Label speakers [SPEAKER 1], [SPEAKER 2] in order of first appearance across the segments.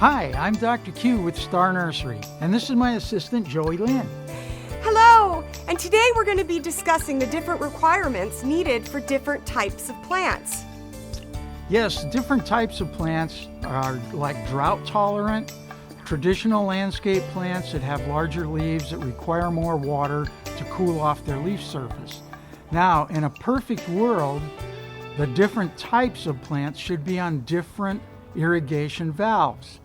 [SPEAKER 1] Hi, I'm Dr. Q with Star Nursery, and this is my assistant, Joey Lynn.
[SPEAKER 2] Hello, and today we're going to be discussing the different requirements needed for different types of plants.
[SPEAKER 1] Yes, different types of plants are like drought-tolerant, traditional landscape plants that have larger leaves that require more water to cool off their leaf surface. Now, in a perfect world, the different types of plants should be on different irrigation valves.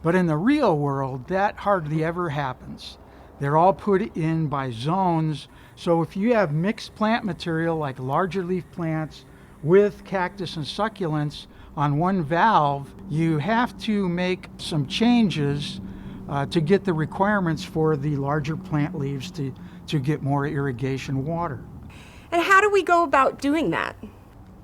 [SPEAKER 1] But in the real world, that hardly ever happens. They're all put in by zones, so if you have mixed plant material like larger leaf plants with cactus and succulents on one valve, you have to make some changes to get the requirements for the larger plant leaves to get more irrigation water.
[SPEAKER 2] And how do we go about doing that?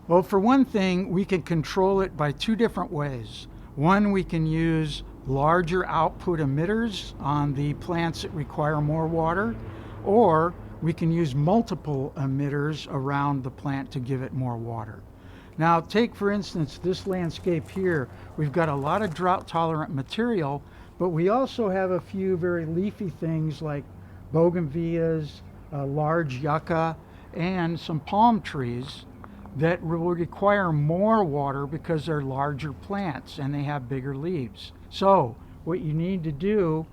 [SPEAKER 1] Well, for one thing, we can control it by two different ways. One, we can use larger output emitters on the plants that require more water, or we can use multiple emitters around the plant to give it more water. Now, take for instance this landscape here. We've got a lot of drought-tolerant material, but we also have a few very leafy things like bougainvilleas, large yucca, and some palm trees that will require more water because they're larger plants and they have bigger leaves. So what you need to do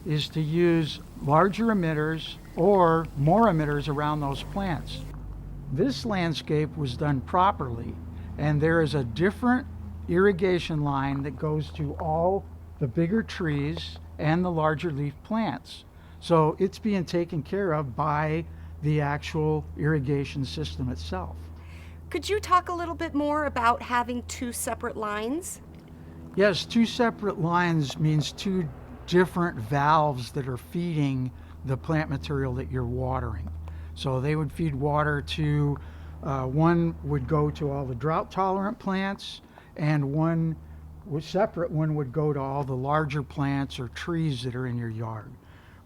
[SPEAKER 1] is to use larger emitters or more emitters around those plants. This landscape was done properly, and there is a different irrigation line that goes to all the bigger trees and the larger leaf plants. So it's being taken care of by the actual irrigation system itself.
[SPEAKER 2] Could you talk a little bit more about having two separate lines?
[SPEAKER 1] Yes, two separate lines means two different valves that are feeding the plant material that you're watering. So they would feed water to, one would go to all the drought-tolerant plants, and one separate one would go to all the larger plants or trees that are in your yard,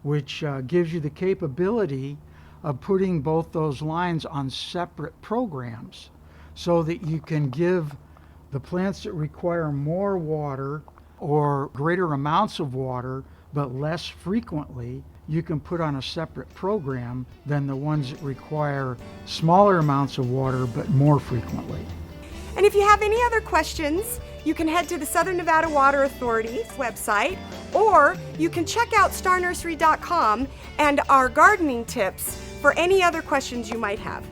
[SPEAKER 1] which gives you the capability of putting both those lines on separate programs so that you can give the plants that require more water or greater amounts of water but less frequently, you can put on a separate program than the ones that require smaller amounts of water but more frequently.
[SPEAKER 2] And if you have any other questions, you can head to the Southern Nevada Water Authority's website, or you can check out starnursery.com and our gardening tips for any other questions you might have.